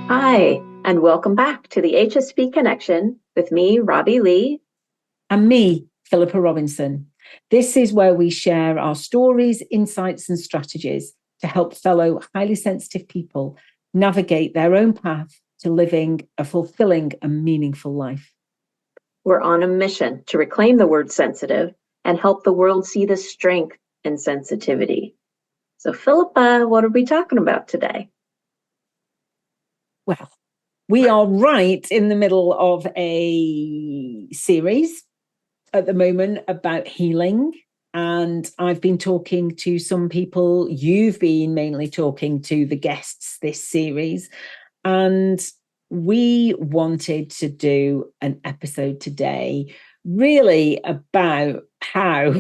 Hi, and welcome back to the HSP Connection with me, Robbie Lee. And me, Philippa Robinson. This is where we share our stories, insights, and strategies to help fellow highly sensitive people navigate their own path to living a fulfilling and meaningful life. We're on a mission to reclaim the word sensitive and help the world see the strength in sensitivity. So, Philippa, what are we talking about today? Well, we are right in the middle of a series at the moment about healing. And I've been talking to some people. You've been mainly talking to the guests this series. And we wanted to do an episode today really about how,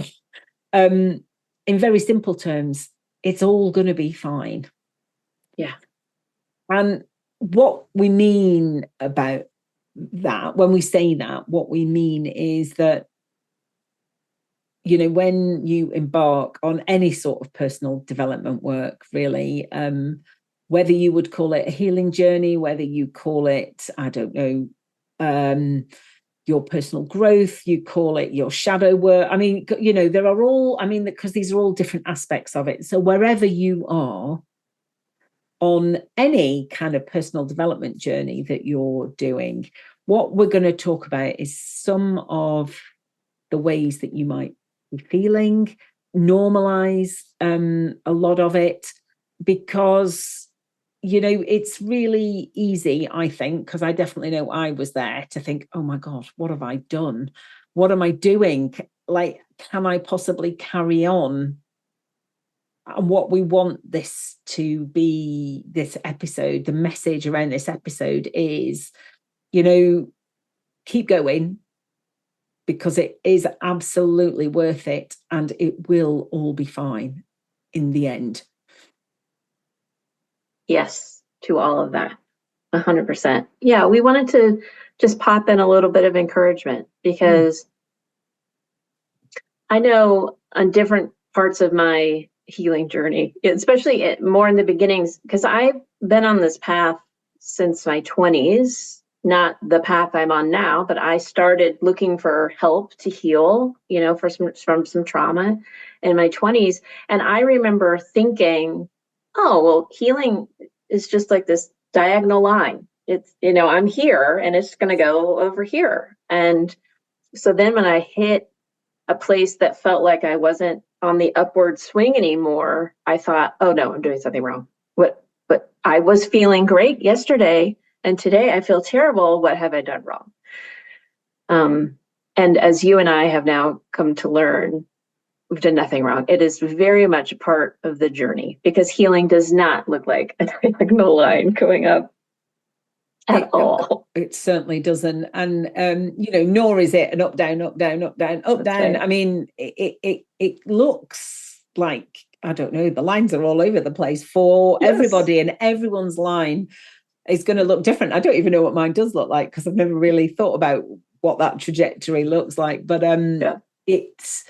in very simple terms, it's all going to be fine. Yeah. And what we mean about that, when we say that, what we mean is that, you know, when you embark on any sort of personal development work, really, whether you would call it a healing journey, whether you call it, I don't know, your personal growth, you call it your shadow work. I mean, you know, there are all, I mean, because these are all different aspects of it. So wherever you are on any kind of personal development journey that you're doing, what we're going to talk about is some of the ways that you might be feeling, normalize a lot of it, because, you know, it's really easy, I think, because I definitely know I was there, to think, oh my God, what have I done? What am I doing? Like, can I possibly carry on? And what we want this to be, this episode, the message around this episode is, you know, keep going, because it is absolutely worth it and it will all be fine in the end. Yes, to all of that. 100%. Yeah, we wanted to just pop in a little bit of encouragement because I know on different parts of my healing journey, especially more in the beginnings, because I've been on this path since my 20s, not the path I'm on now, but I started looking for help to heal, you know, from some trauma in my 20s. And I remember thinking, oh, well, healing is just like this diagonal line. It's, you know, I'm here and it's going to go over here. And so then when I hit a place that felt like I wasn't on the upward swing anymore, I thought, oh no, I'm doing something wrong. But I was feeling great yesterday, and today I feel terrible. What have I done wrong? And as you and I have now come to learn, we've done nothing wrong. It is very much a part of the journey, because healing does not look like a diagonal line going up at all. It certainly doesn't. And you know, nor is it an up down, up down, up down, up down. Right. I mean, it looks like, I don't know, the lines are all over the place for everybody, and everyone's line is going to look different. I don't even know what mine does look like, because I've never really thought about what that trajectory looks like. But it's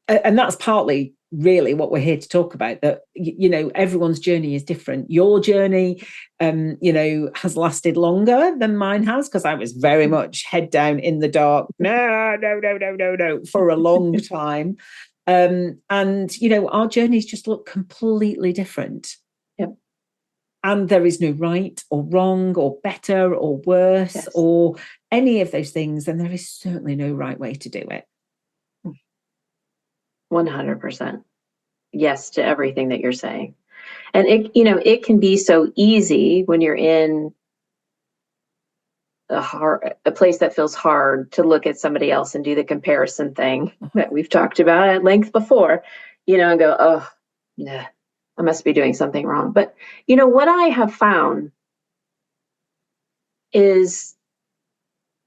and that's partly really what we're here to talk about, that, you know, everyone's journey is different. Your journey, you know, has lasted longer than mine has, because I was very much head down in the dark, no, for a long time. And, you know, our journeys just look completely different. Yep. And there is no right or wrong or better or worse or any of those things. And there is certainly no right way to do it. 100%. Yes to everything that you're saying. And it, you know, it can be so easy when you're in a place that feels hard to look at somebody else and do the comparison thing that we've talked about at length before, you know, and go, oh, nah, I must be doing something wrong. But, you know, what I have found is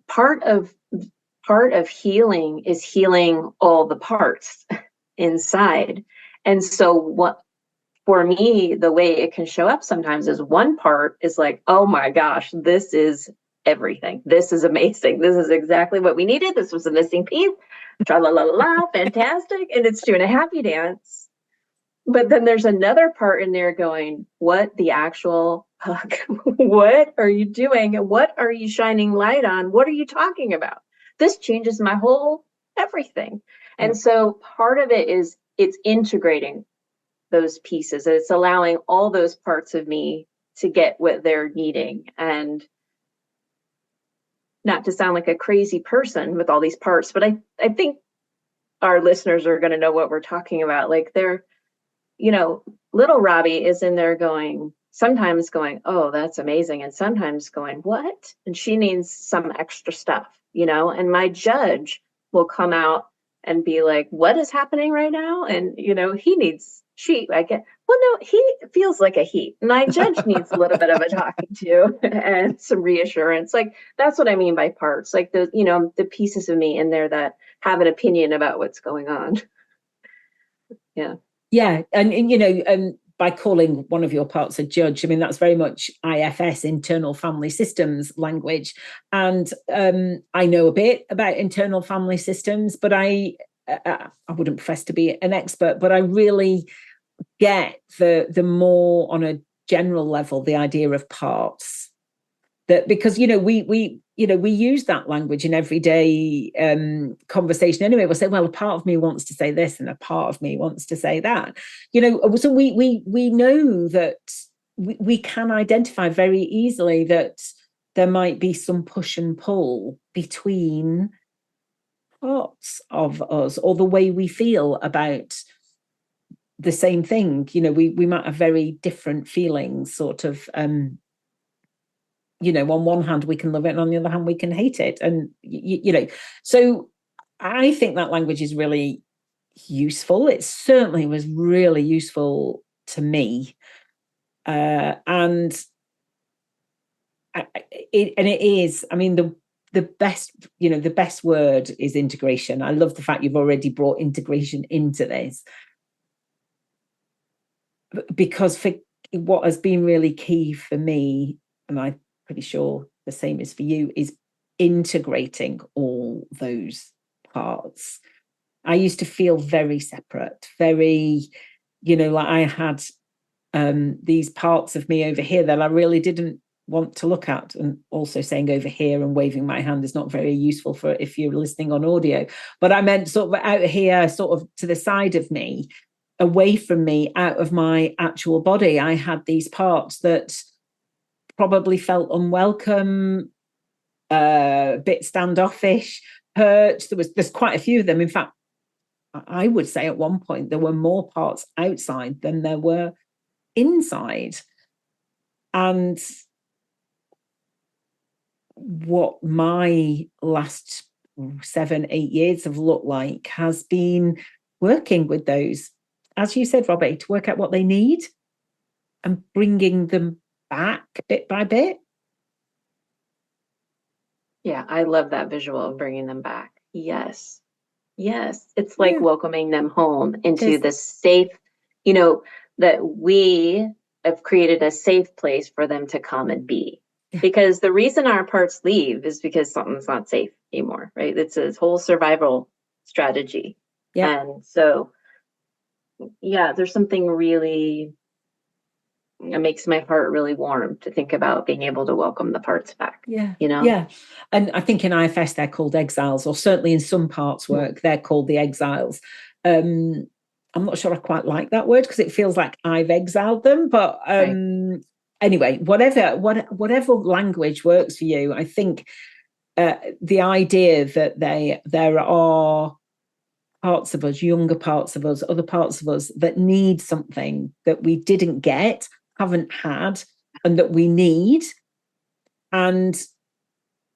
part of healing is healing all the parts inside. And so what, for me, the way it can show up sometimes is one part is like, oh my gosh, this is everything. This is amazing. This is exactly what we needed. This was a missing piece. Tra la la la, fantastic. And it's doing a happy dance. But then there's another part in there going, what the actual fuck? What are you doing? What are you shining light on? What are you talking about? This changes my whole everything. And so part of it is it's integrating those pieces. It's allowing all those parts of me to get what they're needing. And not to sound like a crazy person with all these parts, but I think our listeners are going to know what we're talking about. Like they're, little Robbie is in there going, sometimes going, oh, that's amazing. And sometimes going, what? And she needs some extra stuff, and my judge will come out and be like, what is happening right now? And, I get, well, no, he feels like a he. My judge needs a little bit of a talking to and some reassurance. Like, that's what I mean by parts, like the pieces of me in there that have an opinion about what's going on. Yeah. Yeah. And by calling one of your parts a judge, I mean, that's very much IFS, internal family systems language. And I know a bit about internal family systems, but I wouldn't profess to be an expert, but I really get the more on a general level, the idea of parts. That because we use that language in everyday conversation anyway. We'll say, well, a part of me wants to say this and a part of me wants to say that, so we know that we can identify very easily that there might be some push and pull between parts of us, or the way we feel about the same thing. We might have very different feelings, sort of on one hand we can love it, and on the other hand we can hate it. And so I think that language is really useful. It certainly was really useful to me, and it is, I mean, the best word is integration. I love the fact you've already brought integration into this, because for what has been really key for me, and I'm pretty sure the same is for you, is integrating all those parts. I used to feel very separate, very, like I had these parts of me over here that I really didn't want to look at. And also saying over here and waving my hand is not very useful for if you're listening on audio, but I meant sort of out here, sort of to the side of me, away from me, out of my actual body. I had these parts that probably felt unwelcome, a bit standoffish, hurt. There's quite a few of them. In fact, I would say at one point there were more parts outside than there were inside. And what my last 7-8 years have looked like has been working with those, as you said, Robbie, to work out what they need and bringing them back bit by bit. Yeah, I love that visual of bringing them back. Yes. It's like welcoming them home into the safe, that we have created a safe place for them to come and be. Because the reason our parts leave is because something's not safe anymore, right? It's a whole survival strategy. Yeah. And so, there's something really, it makes my heart really warm to think about being able to welcome the parts back. Yeah. And I think in IFS they're called exiles, or certainly in some parts work they're called the exiles. I'm not sure I quite like that word because it feels like I've exiled them, but anyway, whatever language works for you. I think the idea that there are parts of us, younger parts of us, other parts of us that need something that we didn't get, haven't had, and that we need. And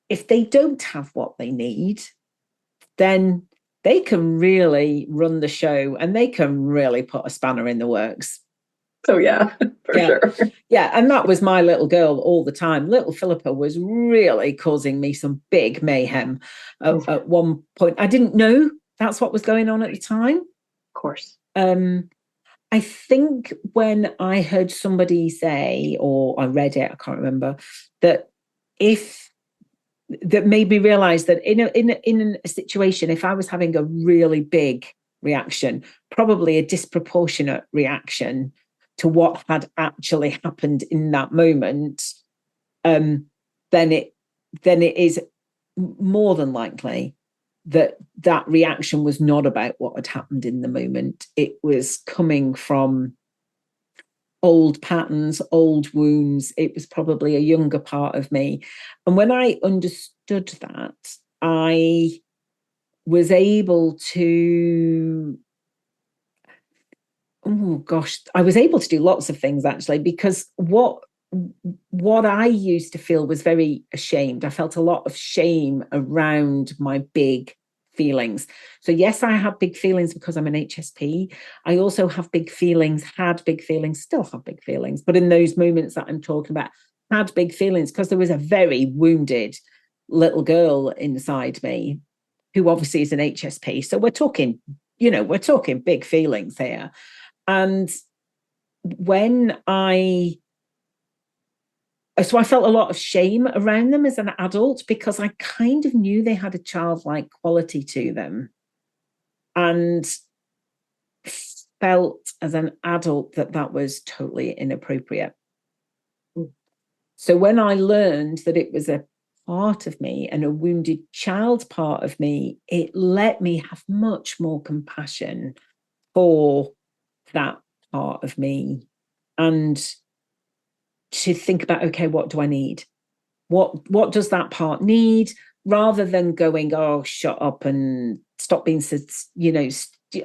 if they don't have what they need, then they can really run the show and they can really put a spanner in the works. So sure. Yeah, and that was my little girl all the time. Little Philippa was really causing me some big mayhem at one point. I didn't know that's what was going on at the time. Of course. I think when I heard somebody say, or I read it, I can't remember, that made me realize that in a situation, if I was having a really big reaction, probably a disproportionate reaction to what had actually happened in that moment, then it is more than likely that reaction was not about what had happened in the moment. It was coming from old patterns, old wounds. It was probably a younger part of me. And when I understood that, I was able to, I was able to do lots of things, actually, because what I used to feel was very ashamed. I felt a lot of shame around my big feelings. So yes, I have big feelings because I'm an HSP. I also have big feelings, had big feelings, still have big feelings. But in those moments that I'm talking about, had big feelings because there was a very wounded little girl inside me who obviously is an HSP. So we're talking big feelings here. And so I felt a lot of shame around them as an adult because I kind of knew they had a childlike quality to them, and felt as an adult that was totally inappropriate. So when I learned that it was a part of me and a wounded child part of me, it let me have much more compassion for that part of me, and to think about, okay, what do I need? What does that part need? Rather than going, oh, shut up and stop being,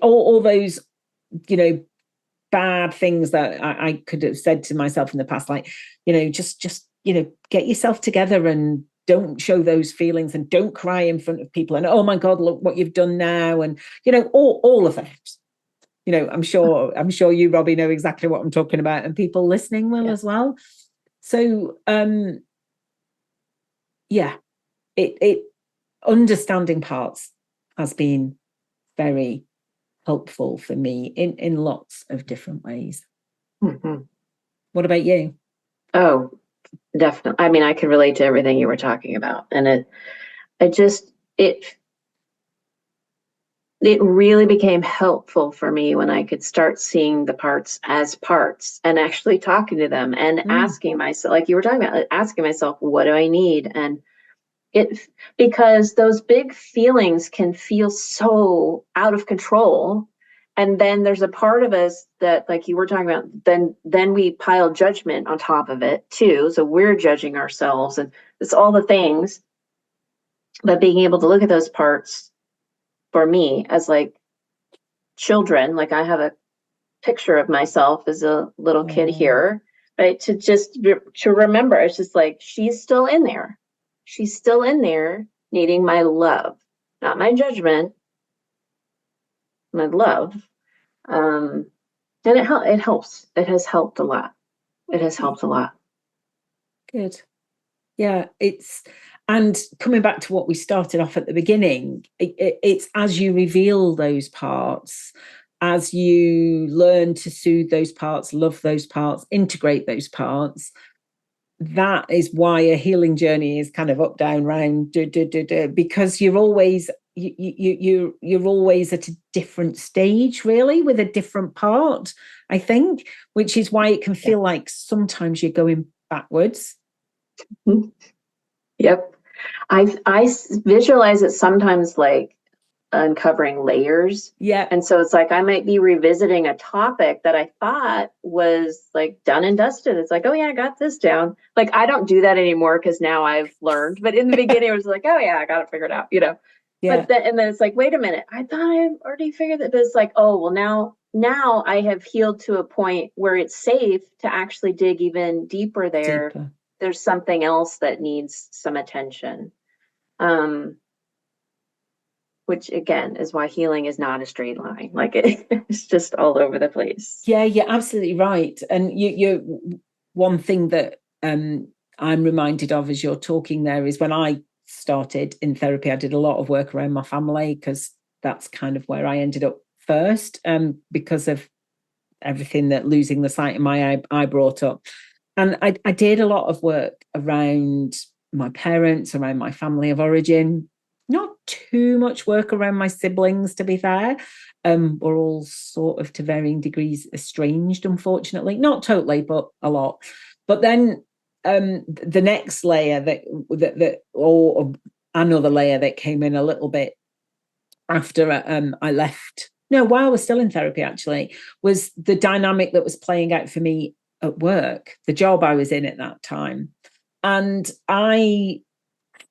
all those, bad things that I could have said to myself in the past, like, just get yourself together and don't show those feelings and don't cry in front of people. And, oh my God, look what you've done now. And, all of that. I'm sure you, Robbie, know exactly what I'm talking about, and people listening will as well. So, it understanding parts has been very helpful for me in lots of different ways. Mm-hmm. What about you? Oh, definitely. I mean, I could relate to everything you were talking about, and it really became helpful for me when I could start seeing the parts as parts and actually talking to them and asking myself, like you were talking about, asking myself, what do I need? And because those big feelings can feel so out of control. And then there's a part of us that, like you were talking about, then we pile judgment on top of it too. So we're judging ourselves, and it's all the things. But being able to look at those parts for me as like children, like I have a picture of myself as a little kid here, right? To remember, it's just like, she's still in there. She's still in there needing my love, not my judgment, my love. And it helps. It has helped a lot. It has helped a lot. Good. Yeah, and coming back to what we started off at the beginning, it's as you reveal those parts, as you learn to soothe those parts, love those parts, integrate those parts, that is why a healing journey is kind of up, down, round, because you're always you're always at a different stage, really, with a different part, I think, which is why it can feel like sometimes you're going backwards. Yep. I visualize it sometimes like uncovering layers. Yeah. And so it's like I might be revisiting a topic that I thought was like done and dusted. It's like, oh yeah, I got this down. Like I don't do that anymore because now I've learned. But in the beginning, it was like, oh yeah, I got it figured out, Yeah. But then it's like, wait a minute, I thought I've already figured that. But it's like, oh well, now I have healed to a point where it's safe to actually dig even deeper there. Deeper. There's something else that needs some attention. Which again is why healing is not a straight line. Like it's just all over the place. Yeah, you're absolutely right. And you one thing that I'm reminded of as you're talking there is when I started in therapy, I did a lot of work around my family because that's kind of where I ended up first, because of everything that losing the sight in my eye brought up. And I did a lot of work around my parents, around my family of origin, not too much work around my siblings, to be fair. We're all sort of to varying degrees estranged, unfortunately. Not totally, but a lot. But then the next layer or another layer that came in a little bit after I left, no, while I was still in therapy, actually, was the dynamic that was playing out for me at work, the job I was in at that time. And I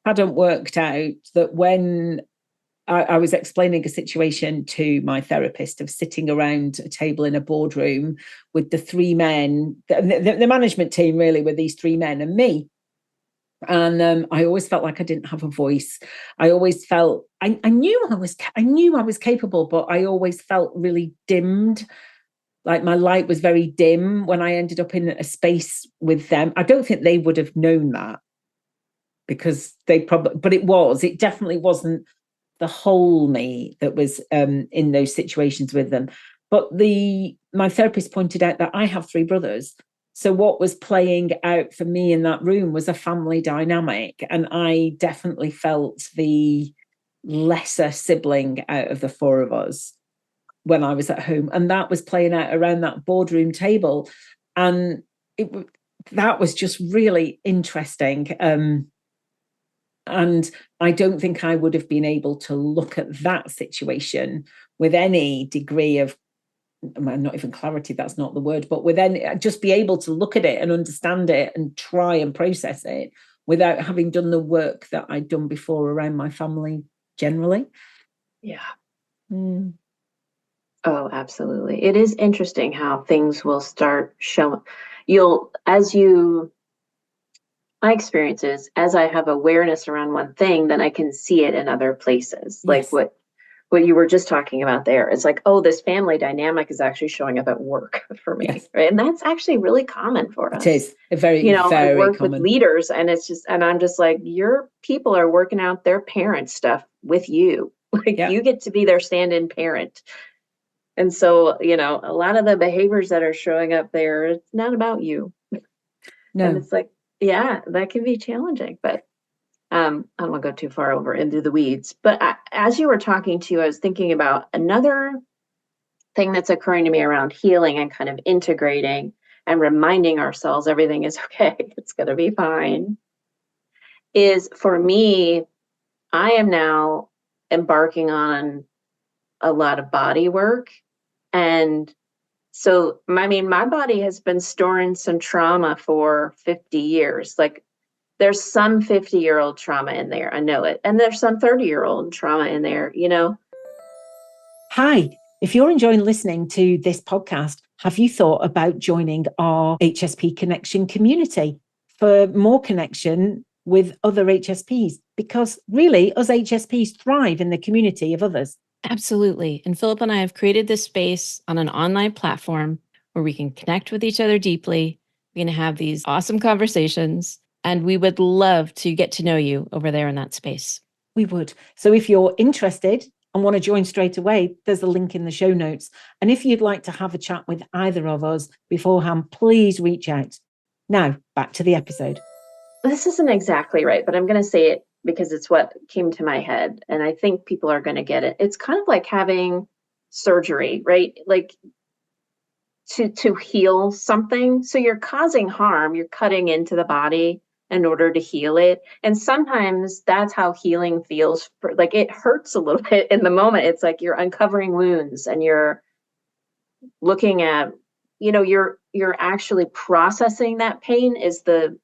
hadn't worked out that when I was explaining a situation to my therapist of sitting around a table in a boardroom with the three men, the management team really, with these three men and me. And I always felt like I didn't have a voice. I always felt I knew I was capable, but I always felt really dimmed. Like my light was very dim when I ended up in a space with them. I don't think they would have known that, because they probably, but it definitely wasn't the whole me that was in those situations with them. But my therapist pointed out that I have three brothers. So what was playing out for me in that room was a family dynamic. And I definitely felt the lesser sibling out of the four of us when I was at home. And that was playing out around that boardroom table. And that was just really interesting. And I don't think I would have been able to look at that situation with any degree of, not even clarity, that's not the word, but with any, just be able to look at it and understand it and try and process it without having done the work that I'd done before around my family generally. Yeah. Oh, absolutely. It is interesting how things will start showing. My experience is, as I have awareness around one thing, then I can see it in other places. Like what you were just talking about there. It's like, oh, this family dynamic is actually showing up at work for me. Yes. Right? And that's actually really common for us. It is very I work common with leaders, and I'm just like, your people are working out their parent stuff with you. Like you get to be their stand-in parent. And so, a lot of the behaviors that are showing up there, it's not about you. No. And it's like, yeah, that can be challenging, but I don't want to go too far over into the weeds. But as you were talking to, I was thinking about another thing that's occurring to me around healing and kind of integrating and reminding ourselves everything is okay, it's going to be fine, is for me, I am now embarking on a lot of body work. And so, my body has been storing some trauma for 50 years. Like, there's some 50-year-old trauma in there. I know it. And there's some 30-year-old trauma in there, Hi, if you're enjoying listening to this podcast, have you thought about joining our HSP Connection community for more connection with other HSPs? Because really, us HSPs thrive in the community of others. Absolutely. And Philippa and I have created this space on an online platform where we can connect with each other deeply. We can have these awesome conversations, and we would love to get to know you over there in that space. We would. So if you're interested and want to join straight away, there's a link in the show notes. And if you'd like to have a chat with either of us beforehand, please reach out. Now, back to the episode. This isn't exactly right, but I'm going to say it because it's what came to my head. And I think people are going to get it. It's kind of like having surgery, right? Like to heal something. So you're causing harm, you're cutting into the body in order to heal it. And sometimes that's how healing feels. Like it hurts a little bit in the moment. It's like you're uncovering wounds and you're looking at, you're actually processing that pain is the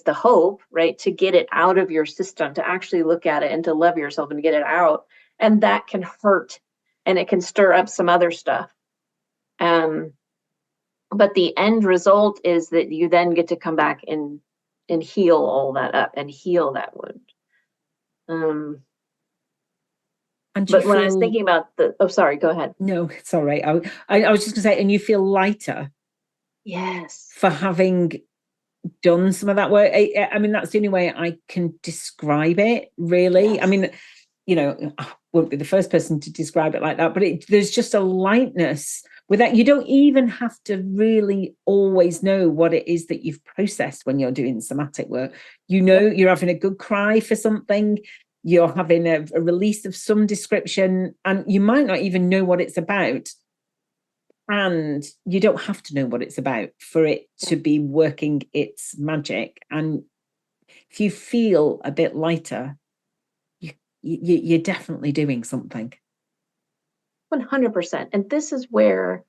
hope, right? To get it out of your system, to actually look at it and to love yourself and get it out. And that can hurt and it can stir up some other stuff. But the end result is that you then get to come back and heal all that up and heal that wound. But when I was thinking about sorry, go ahead. No, it's all right. I was just gonna say, and you feel lighter. Yes. For having done some of that work. I mean, that's the only way I can describe it, really. Yes. I mean, I won't be the first person to describe it like that, but there's just a lightness with that. You don't even have to really always know what it is that you've processed when you're doing somatic work. You're having a good cry for something, you're having a release of some description, and you might not even know what it's about. And you don't have to know what it's about for it to be working its magic. And if you feel a bit lighter, you're definitely doing something. 100%. And this is where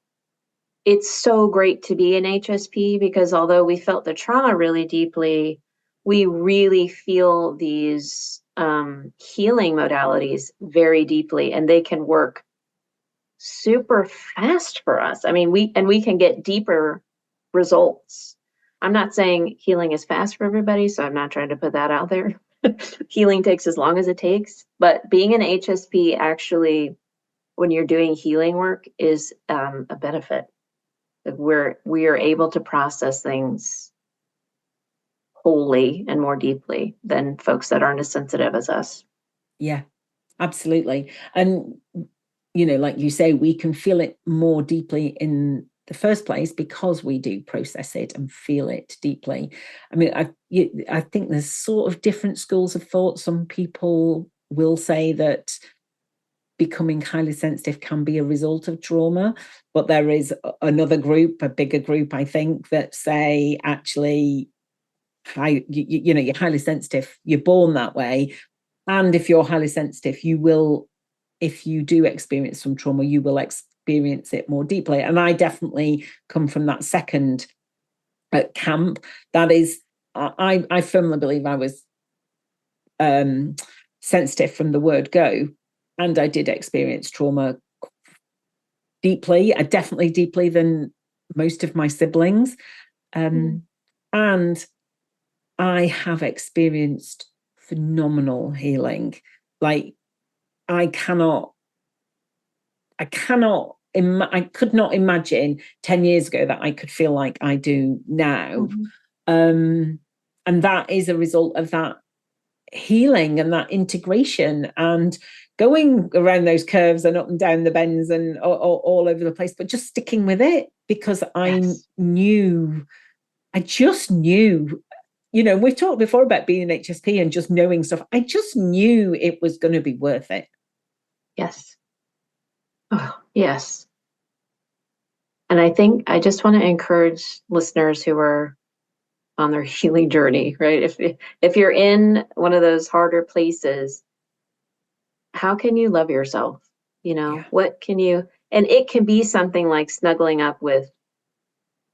it's so great to be in HSP, because although we felt the trauma really deeply, we really feel these healing modalities very deeply, and they can work super fast for us. I mean, we can get deeper results. I'm not saying healing is fast for everybody, so I'm not trying to put that out there. Healing takes as long as it takes, but being an HSP actually, when you're doing healing work, is a benefit. We are able to process things wholly and more deeply than folks that aren't as sensitive as us. Yeah, absolutely. And like you say, we can feel it more deeply in the first place because we do process it and feel it deeply. I mean, I think there's sort of different schools of thought. Some people will say that becoming highly sensitive can be a result of trauma, but there is another group, a bigger group, I think, that say actually, you're highly sensitive, you're born that way, and if you're highly sensitive, you will, if you do experience some trauma, you will experience it more deeply. And I definitely come from that second camp. That is, I firmly believe I was sensitive from the word go, and I did experience trauma deeply, definitely deeply than most of my siblings. And I have experienced phenomenal healing. Like, I could not imagine 10 years ago that I could feel like I do now. And that is a result of that healing and that integration and going around those curves and up and down the bends and all over the place, but just sticking with it, because I just knew, we've talked before about being an HSP and just knowing stuff. I just knew it was going to be worth it. Yes. Oh, yes. And I think I just want to encourage listeners who are on their healing journey, right? If you're in one of those harder places, how can you love yourself? What can you, and it can be something like snuggling up with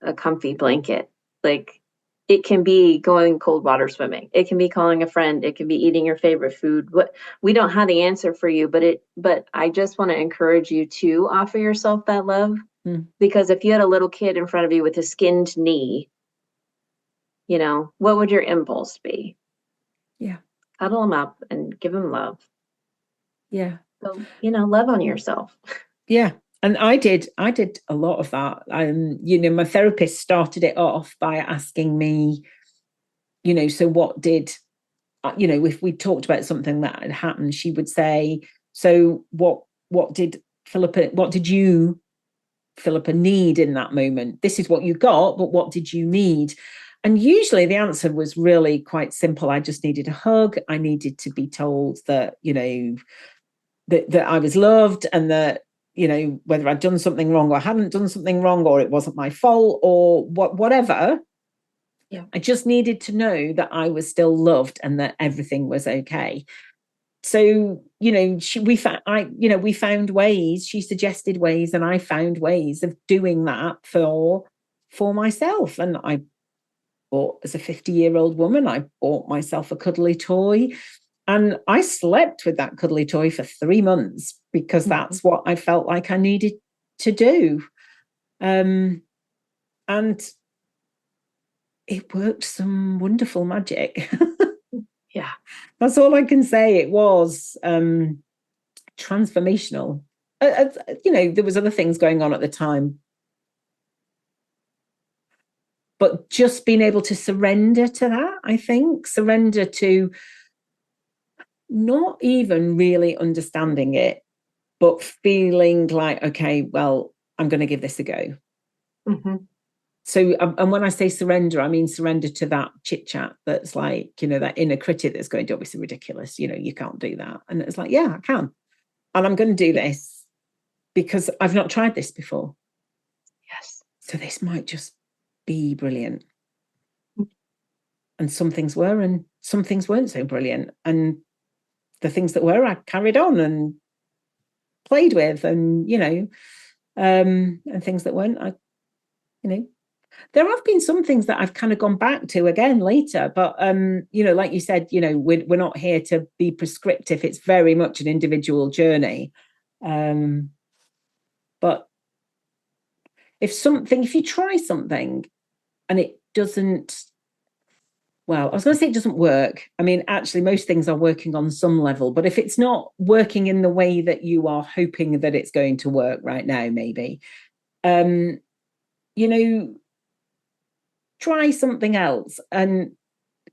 a comfy blanket. Like, it can be going cold water swimming. It can be calling a friend. It can be eating your favorite food. We don't have the answer for you, but I just want to encourage you to offer yourself that love. Because if you had a little kid in front of you with a skinned knee, what would your impulse be? Yeah. Cuddle them up and give them love. Yeah. So, love on yourself. Yeah. And I did a lot of that. My therapist started it off by asking me, so what did, if we talked about something that had happened, she would say, so what did you, Philippa, need in that moment? This is what you got, but what did you need? And usually the answer was really quite simple. I just needed a hug. I needed to be told that, that I was loved, and that, whether I'd done something wrong or hadn't done something wrong, or it wasn't my fault, or whatever. Yeah. I just needed to know that I was still loved and that everything was okay. So, we found ways, she suggested ways, and I found ways of doing that for myself. And I bought, as a 50-year-old woman, I bought myself a cuddly toy, and I slept with that cuddly toy for 3 months because that's what I felt like I needed to do. And it worked some wonderful magic. Yeah. That's all I can say. It was transformational. There was other things going on at the time, but just being able to surrender to that, I think, surrender to not even really understanding it, but feeling like, okay, well, I'm going to give this a go. So, and when I say surrender, I mean surrender to that chit chat that's like, that inner critic that's going to obviously ridiculous, you can't do that. And it's like, yeah, I can. And I'm going to do this because I've not tried this before. Yes. So this might just be brilliant. And some things were, and some things weren't so brilliant. And the things that were, I carried on and played with, and, and things that weren't, there have been some things that I've kind of gone back to again later, but like you said, we're not here to be prescriptive. It's very much an individual journey. But if you try something and it doesn't, well, I was going to say it doesn't work. I mean, actually, most things are working on some level, but if it's not working in the way that you are hoping that it's going to work right now, maybe, try something else, and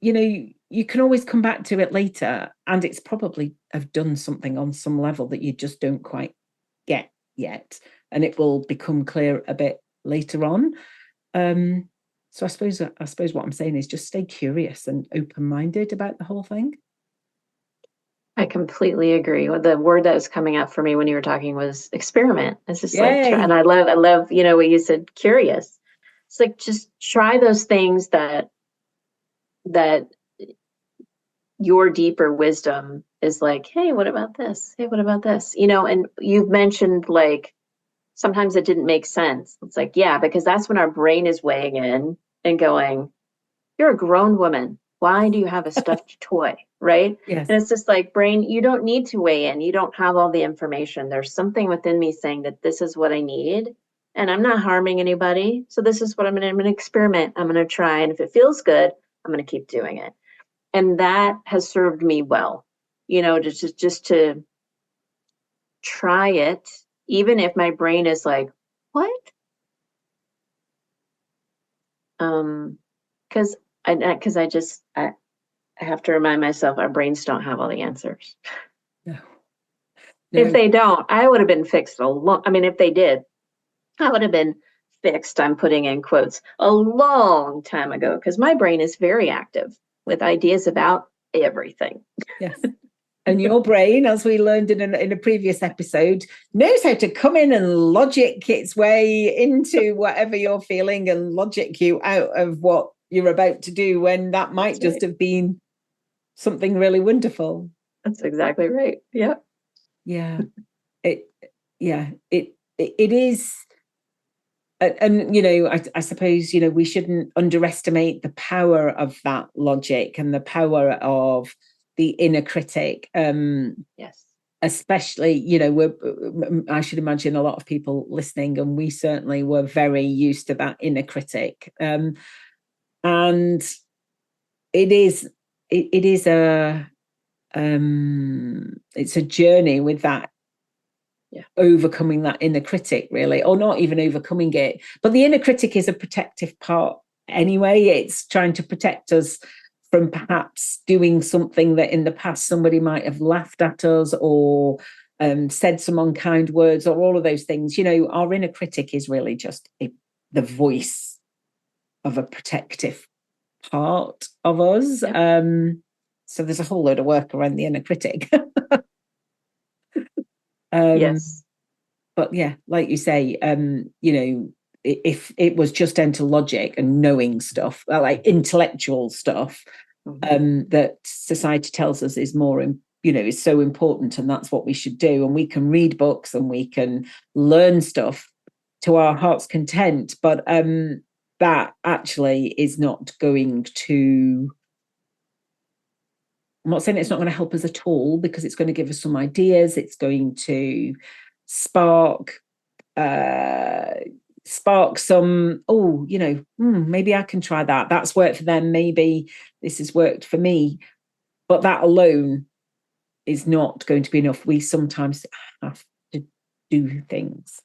you can always come back to it later, and it's probably have done something on some level that you just don't quite get yet, and it will become clear a bit later on. So I suppose what I'm saying is just stay curious and open-minded about the whole thing. I completely agree. The word that was coming up for me when you were talking was experiment. It's just like, and I love, what you said, curious. It's like, just try those things that your deeper wisdom is like, hey, what about this? Hey, what about this? And you've mentioned like, sometimes it didn't make sense. It's like, yeah, because that's when our brain is weighing in and going, you're a grown woman. Why do you have a stuffed toy? Right? Yes. And it's just like, brain, you don't need to weigh in. You don't have all the information. There's something within me saying that this is what I need. And I'm not harming anybody. So this is what I'm going to experiment. I'm going to try. And if it feels good, I'm going to keep doing it. And that has served me well, just to try it, even if my brain is like, what? Because I have to remind myself our brains don't have all the answers. No. If they don't, I would have been fixed if they did, I would have been fixed, I'm putting in quotes, a long time ago, because my brain is very active with ideas about everything. Yes. And your brain, as we learned in a previous episode, knows how to come in and logic its way into whatever you're feeling and logic you out of what you're about to do, when that might just have been something really wonderful. That's exactly right. Yeah. Yeah. It is. And I suppose we shouldn't underestimate the power of that logic and the power of the inner critic. Yes. Especially, I should imagine a lot of people listening, and we certainly were very used to that inner critic. And it's a journey with that. Yeah. Overcoming that inner critic, really, or not even overcoming it, but the inner critic is a protective part anyway. It's trying to protect us from perhaps doing something that in the past somebody might have laughed at us, or said some unkind words, or all of those things. Our inner critic is really just the voice of a protective part of us. Yep. So there's a whole load of work around the inner critic. Yes. But yeah, like you say, if it was just down to logic and knowing stuff, like intellectual stuff, that society tells us is more, is so important, and that's what we should do. And we can read books and we can learn stuff to our heart's content, but that actually is not going to. I'm not saying it's not going to help us at all, because it's going to give us some ideas. It's going to spark some, maybe I can try that. That's worked for them. Maybe this has worked for me. But that alone is not going to be enough. We sometimes have to do things.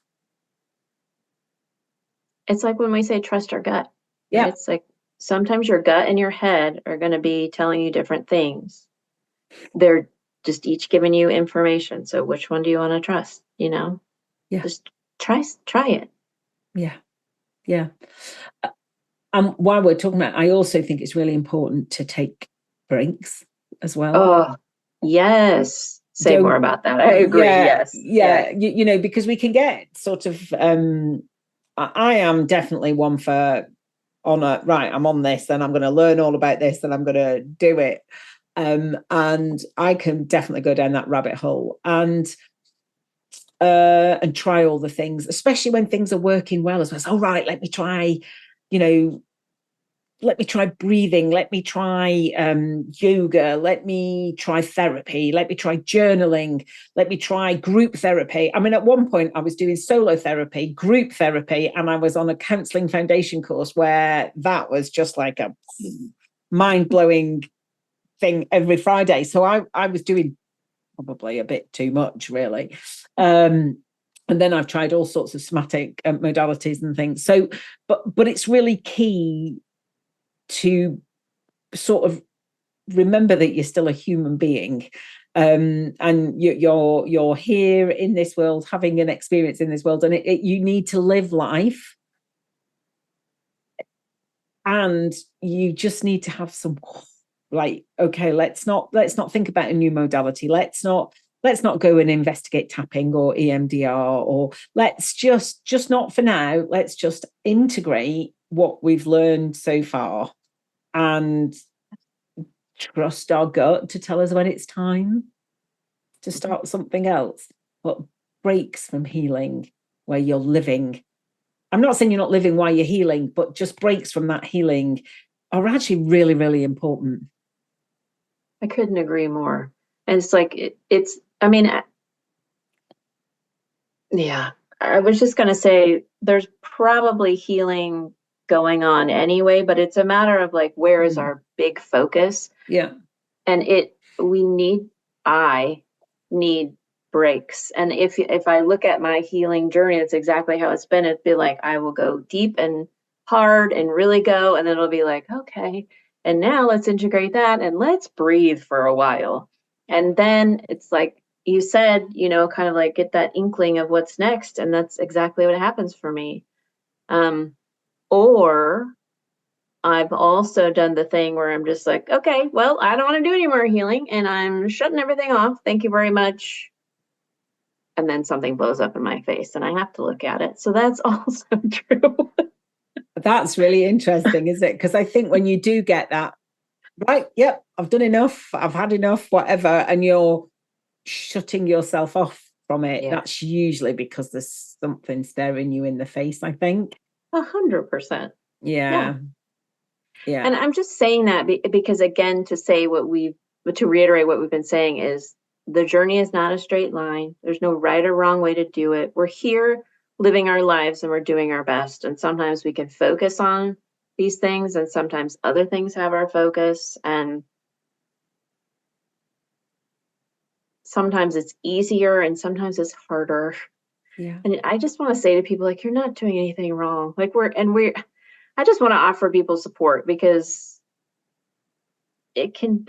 It's like when we say trust our gut. Yeah. It's like sometimes your gut and your head are going to be telling you different things. They're just each giving you information. So which one do you want to trust? Yeah. Just try it. Yeah. while we're talking about, I also think it's really important to take breaks as well. Oh, yes. Say more about that. I agree. Yes. You know, because we can get sort of, I am definitely one for right, I'm on this, then I'm going to learn all about this, then I'm going to do it. And I can definitely go down that rabbit hole and try all the things, especially when things are working well as well. So, right, let me try, you know, let me try breathing, let me try yoga, let me try therapy, let me try journaling, let me try group therapy. I mean, at one point I was doing solo therapy, group therapy, and I was on a counselling foundation course where that was just like a mind-blowing thing every Friday. So I was doing probably a bit too much, really. And then I've tried all sorts of somatic modalities and things. So, but it's really key to sort of remember that you're still a human being, and you're here in this world, having an experience in this world, and you need to live life, and you just need to have some, like, okay, let's not think about a new modality, let's not go and investigate tapping or EMDR, or let's just not for now, let's just integrate what we've learned so far and trust our gut to tell us when it's time to start something else. But breaks from healing where you're living, I'm not saying you're not living while you're healing, but just breaks from that healing are actually really, really important. I couldn't agree more. And it's like, it's, I mean, yeah, I was just going to say there's probably healing going on anyway, but it's a matter of like, where is our big focus? Yeah. And I need breaks. And if I look at my healing journey, that's exactly how it's been. It'd be like, I will go deep and hard and really go, and then it'll be like, okay, and now let's integrate that and let's breathe for a while. And then it's like you said, you know, kind of like get that inkling of what's next. And that's exactly what happens for me. Or I've also done the thing where I'm just like, okay, well, I don't want to do any more healing and I'm shutting everything off. Thank you very much. And then something blows up in my face and I have to look at it. So that's also true. That's really interesting, isn't it? Because I think when you do get that, right, yep, I've done enough, I've had enough, whatever, and you're shutting yourself off from it, that's usually because there's something staring you in the face, I think. 100%. Yeah. And I'm just saying that because, again, to reiterate what we've been saying is the journey is not a straight line. There's no right or wrong way to do it. We're here living our lives and we're doing our best. And sometimes we can focus on these things and sometimes other things have our focus. And sometimes it's easier and sometimes it's harder. Yeah. And I just want to say to people, like, you're not doing anything wrong. Like I just want to offer people support because it can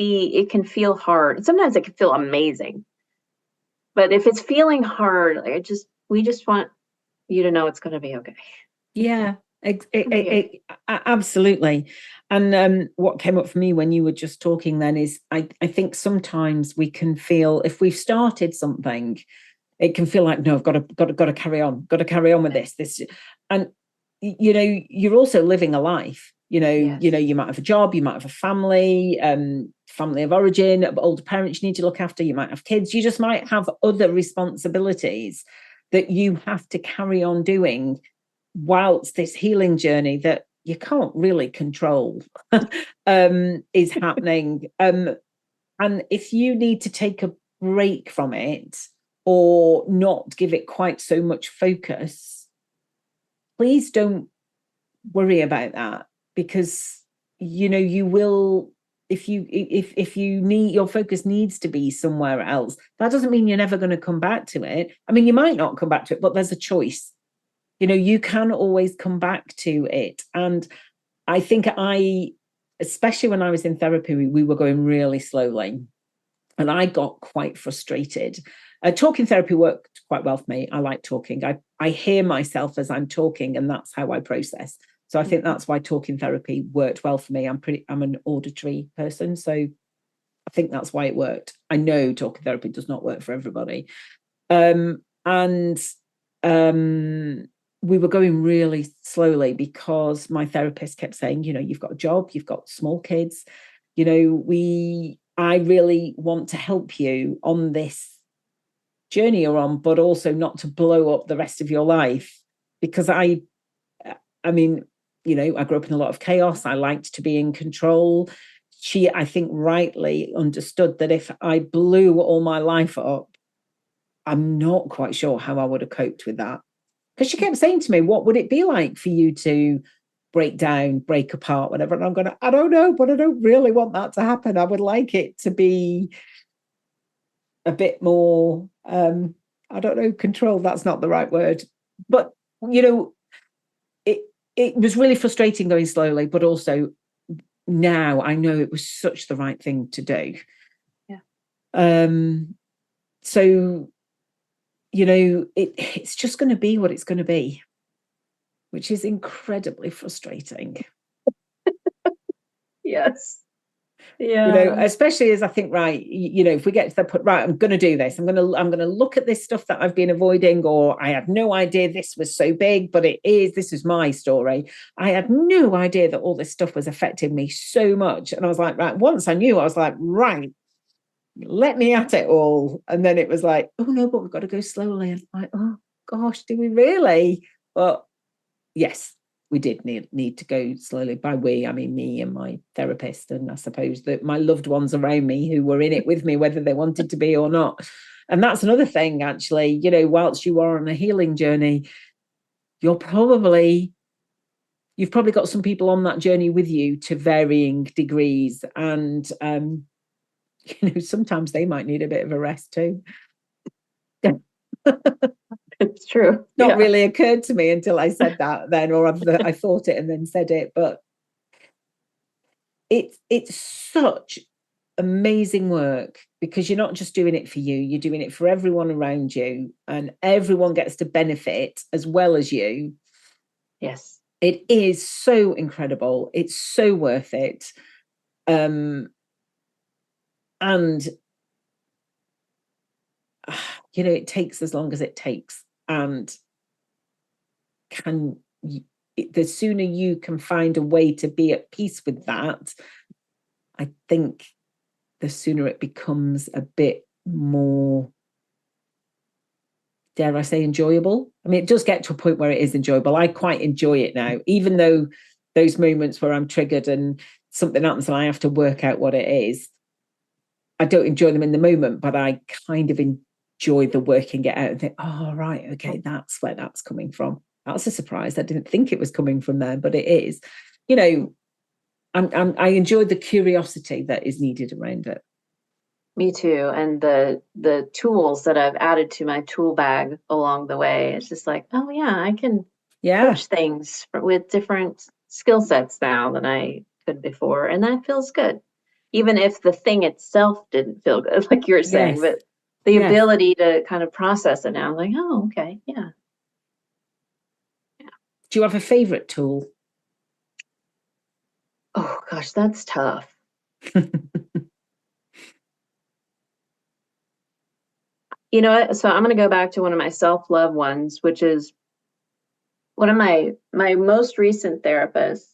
feel hard. Sometimes it can feel amazing. But if it's feeling hard, like we just want you to know it's going to be okay. Yeah, absolutely. And what came up for me when you were just talking then is I think sometimes we can feel, if we've started something, it can feel like, no, I've got to carry on with this. And you know, you're also living a life. You know, you might have a job, you might have a family, family of origin, older parents you need to look after, you might have kids, you just might have other responsibilities that you have to carry on doing whilst this healing journey that you can't really control is happening. And if you need to take a break from it or not give it quite so much focus, please don't worry about that, because you know you will, if you need, your focus needs to be somewhere else. That doesn't mean you're never going to come back to it. I mean, you might not come back to it, but there's a choice. You know, you can always come back to it. And I think especially when I was in therapy, we were going really slowly and I got quite frustrated. Talking therapy worked quite well for me. I like talking. I hear myself as I'm talking and that's how I process. So I think that's why talking therapy worked well for me. I'm an auditory person, so I think that's why it worked. I know talking therapy does not work for everybody. And we were going really slowly because my therapist kept saying, you know, you've got a job, you've got small kids, you know, I really want to help you on this journey you're on, but also not to blow up the rest of your life. Because I mean, you know, I grew up in a lot of chaos. I liked to be in control. She, I think, rightly understood that if I blew all my life up, I'm not quite sure how I would have coped with that. Because she kept saying to me, what would it be like for you to break down, break apart, whatever? And I'm going, I don't know, but I don't really want that to happen. I would like it to be a bit more, I don't know, control. That's not the right word. But, you know, it was really frustrating going slowly, but also now I know it was such the right thing to do. Yeah. So, you know, it's just going to be what it's going to be, which is incredibly frustrating. Yes. Yeah. You know, especially as I think, right, you know, if we get to the point, right, I'm going to do this. I'm going to look at this stuff that I've been avoiding, or I had no idea this was so big, but this is my story. I had no idea that all this stuff was affecting me so much. And I was like, right, once I knew, I was like, right, let me at it all. And then it was like, oh no, but we've got to go slowly. And I'm like, oh gosh, do we really? But yes, we did need to go slowly. By we, I mean me and my therapist, and I suppose that my loved ones around me who were in it with me, whether they wanted to be or not. And that's another thing, actually, you know, whilst you are on a healing journey, you've probably got some people on that journey with you to varying degrees. And, you know, sometimes they might need a bit of a rest too. It's true. Not really occurred to me until I said that then, or I thought it and then said it. But it's such amazing work, because you're not just doing it for you, you're doing it for everyone around you, and everyone gets to benefit as well as you. Yes. It is so incredible. It's so worth it. And you know, it takes as long as it takes, and the sooner you can find a way to be at peace with that, I think the sooner it becomes a bit more, dare I say, enjoyable. I mean, it does get to a point where it is enjoyable. I quite enjoy it now, even though those moments where I'm triggered and something happens and I have to work out what it is, I don't enjoy them in the moment, but I kind of enjoy the working it out and think, oh, right, okay, that's where that's coming from. That's a surprise. I didn't think it was coming from there, but it is. You know, I enjoy the curiosity that is needed around it. Me too. And the tools that I've added to my tool bag along the way, it's just like, oh yeah, I can approach things with different skill sets now than I could before. And that feels good. Even if the thing itself didn't feel good, like you were saying, but the ability to kind of process it now, I'm like, oh, okay, yeah. Do you have a favorite tool? Oh gosh, that's tough. You know what? So I'm going to go back to one of my self-love ones, which is one of my most recent therapists.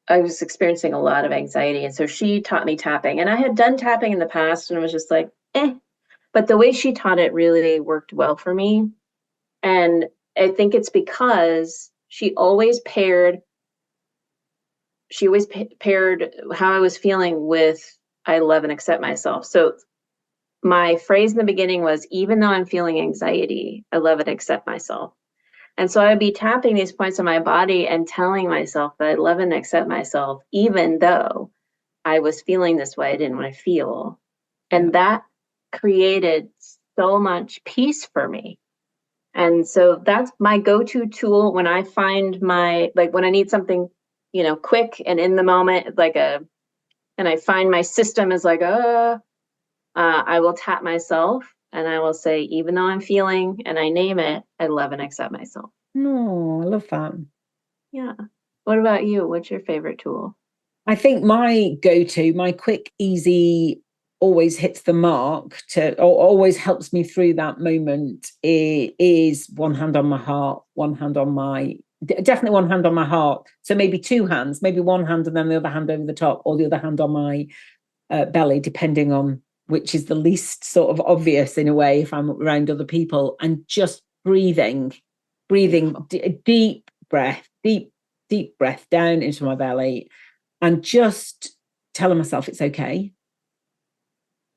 I was experiencing a lot of anxiety, and so she taught me tapping. And I had done tapping in the past, and it was just like, eh. But the way she taught it really worked well for me. And I think it's because she always paired how I was feeling with I love and accept myself. So my phrase in the beginning was, even though I'm feeling anxiety, I love and accept myself. And so I'd be tapping these points on my body and telling myself that I love and accept myself, even though I was feeling this way I didn't want to feel. And that created so much peace for me. And so that's my go-to tool when I find when I need something, you know, quick and in the moment, and I find my system is like, I will tap myself and I will say, even though I'm feeling, and I name it, I love and accept myself. No, I love that. Yeah. What about you? What's your favorite tool? I think my go-to, my quick, easy, always hits the mark to, or always helps me through that moment is one hand on my heart, one hand on my, definitely one hand on my heart. So maybe two hands, maybe one hand and then the other hand over the top, or the other hand on my belly, depending on which is the least sort of obvious in a way if I'm around other people, and just breathing, deep breath, deep breath down into my belly, and just telling myself it's okay.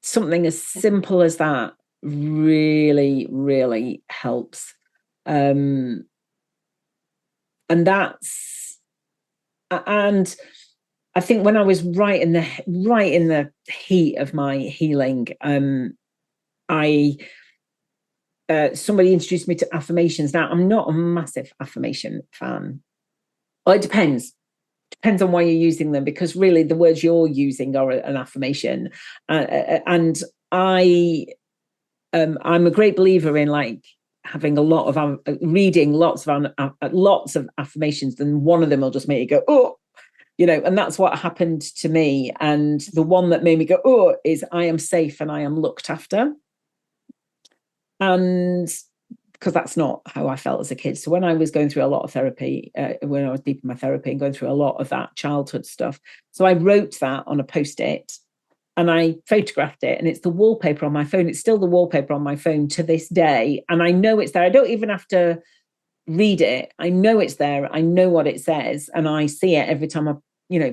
Something as simple as that really, really helps. And I think when I was right in the heat of my healing, I somebody introduced me to affirmations. Now, I'm not a massive affirmation fan. Well, it depends on why you're using them, because really the words you're using are an affirmation. And I'm a great believer in like having a lot of reading lots of affirmations, and one of them will just make you go, oh, and that's what happened to me. And the one that made me go, oh, is I am safe and I am looked after. And because that's not how I felt as a kid. So when I was going through a lot of therapy, when I was deep in my therapy and going through a lot of that childhood stuff, so I wrote that on a Post-it and I photographed it, and it's the wallpaper on my phone. It's still the wallpaper on my phone to this day. And I know it's there. I don't even have to read it. I know it's there. I know what it says. And I see it every time I,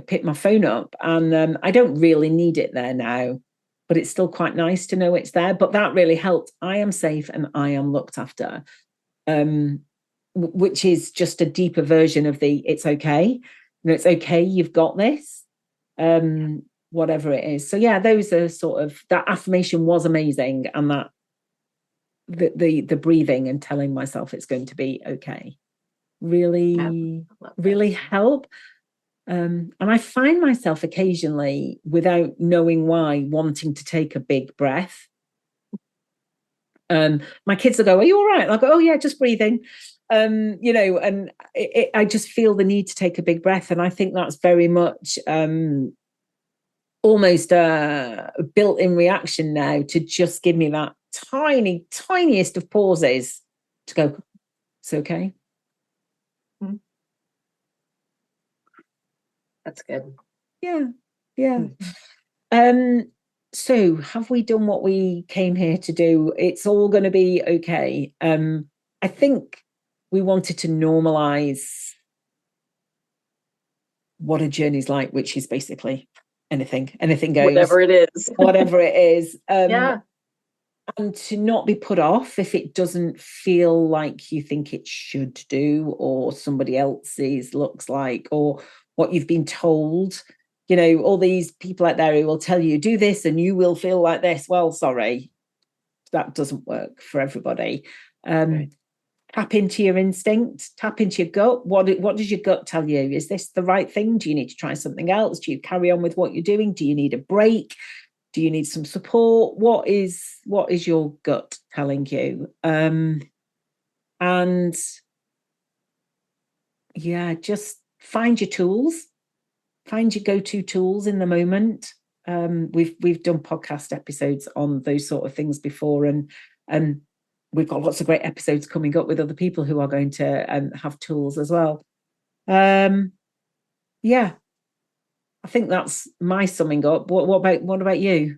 pick my phone up. And I don't really need it there now, but it's still quite nice to know it's there. But that really helped. I am safe and I am looked after, which is just a deeper version of the it's okay. It's okay. You've got this, whatever it is. So yeah, those are sort of, that affirmation was amazing. And that the breathing and telling myself it's going to be okay really help. And I find myself occasionally, without knowing why, wanting to take a big breath. My kids will go, are you all right? And I'll go, oh yeah, just breathing. And I just feel the need to take a big breath. And I think that's very much almost a built-in reaction now to just give me that tiniest of pauses to go, it's okay. That's good. Yeah. So have we done what we came here to do? It's all going to be okay. I think we wanted to normalize what a journey's like, which is basically anything goes, whatever it is. Yeah. And to not be put off if it doesn't feel like you think it should do, or somebody else's looks like, or what you've been told. All these people out there who will tell you, do this and you will feel like this. Well, sorry, that doesn't work for everybody. Right. Tap into your instinct, tap into your gut. What does your gut tell you? Is this the right thing? Do you need to try something else? Do you carry on with what you're doing? Do you need a break? Do you need some support? What is your gut telling you? And yeah, just find your tools, find your go-to tools in the moment. We've done podcast episodes on those sort of things before, and we've got lots of great episodes coming up with other people who are going to have tools as well. Yeah, I think that's my summing up. What about you,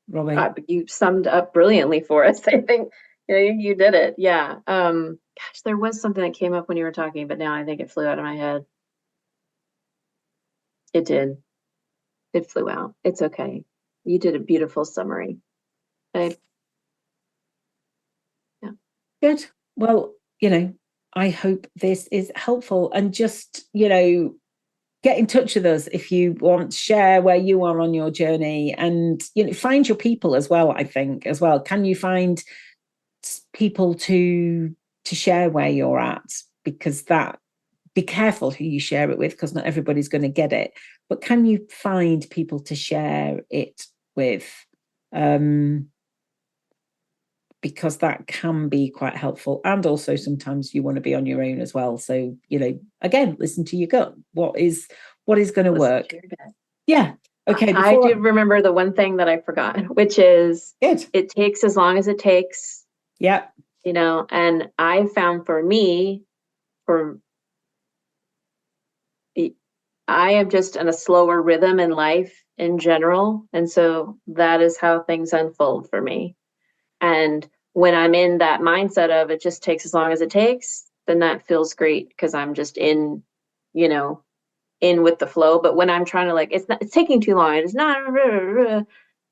Robbie? You summed up brilliantly for us. I think you did it. Yeah. Gosh, there was something that came up when you were talking, but now I think it flew out of my head. It did. It flew out. It's okay. You did a beautiful summary. Yeah. Good. Well, I hope this is helpful, and just, get in touch with us if you want to share where you are on your journey, and find your people as well. I think as well, can you find people to share where you're at, because be careful who you share it with, because not everybody's going to get it, but can you find people to share it with? because that can be quite helpful. And also sometimes you want to be on your own as well. So, again, listen to your gut. What is going to work? Yeah. Okay. I do remember the one thing that I forgot, which is good. It takes as long as it takes. Yeah. And I found for me, I am just in a slower rhythm in life in general. And so that is how things unfold for me. And when I'm in that mindset of it just takes as long as it takes, then that feels great because I'm just in with the flow. But when I'm trying to it's taking too long, it's not,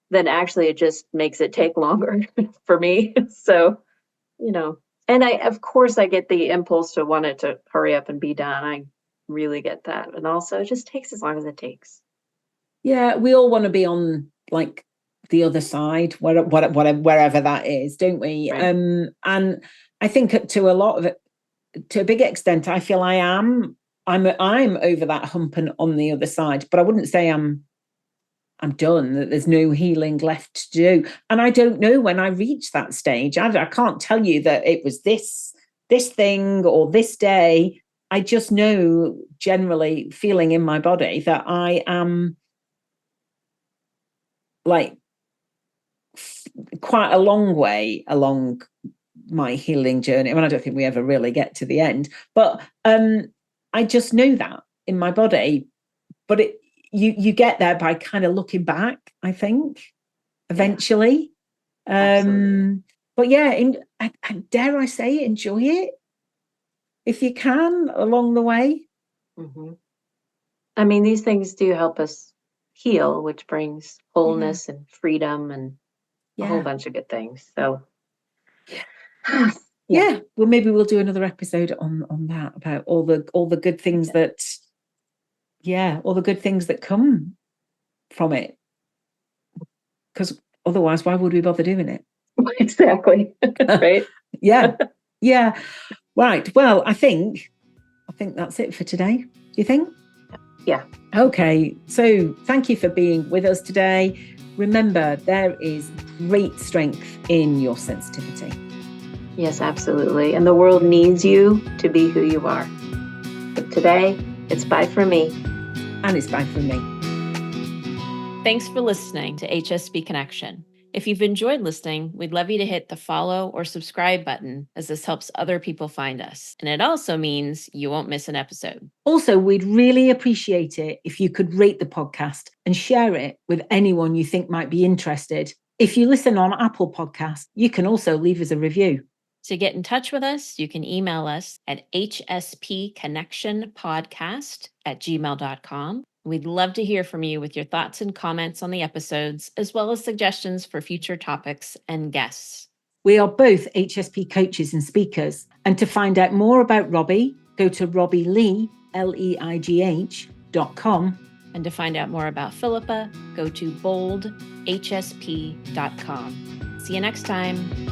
then actually it just makes it take longer for me. So, and of course I get the impulse to want it to hurry up and be done. I really get that. And also it just takes as long as it takes. Yeah, we all want to be on the other side, wherever that is, don't we? Right. And I think to a big extent, I feel I'm over that hump and on the other side, but I wouldn't say I'm done, that there's no healing left to do. And I don't know when I reach that stage. I can't tell you that it was this thing or this day. I just know generally feeling in my body that I am quite a long way along my healing journey. I mean, I don't think we ever really get to the end, but I just know that in my body. But you get there by kind of looking back, I think, eventually. But yeah, dare I say, enjoy it if you can along the way. Mm-hmm. I mean, these things do help us heal, which brings wholeness and freedom and a whole bunch of good things. So yeah, well, maybe we'll do another episode on that, about all the good things all the good things that come from it, because otherwise why would we bother doing it? Exactly. Right. Yeah right. Well, I think that's it for today. Do you think? Yeah. Okay, so thank you for being with us today. Remember, there is great strength in your sensitivity. Yes, absolutely. And the world needs you to be who you are. But today, it's bye for me. And it's bye for me. Thanks for listening to HSP Connection. If you've enjoyed listening, we'd love you to hit the follow or subscribe button, as this helps other people find us. And it also means you won't miss an episode. Also, we'd really appreciate it if you could rate the podcast and share it with anyone you think might be interested. If you listen on Apple Podcasts, you can also leave us a review. To get in touch with us, you can email us at hspconnectionpodcast@gmail.com. We'd love to hear from you with your thoughts and comments on the episodes, as well as suggestions for future topics and guests. We are both HSP coaches and speakers. And to find out more about Robbie, go to RobbieLeigh, LEIGH.com. And to find out more about Philippa, go to boldhsp.com. See you next time.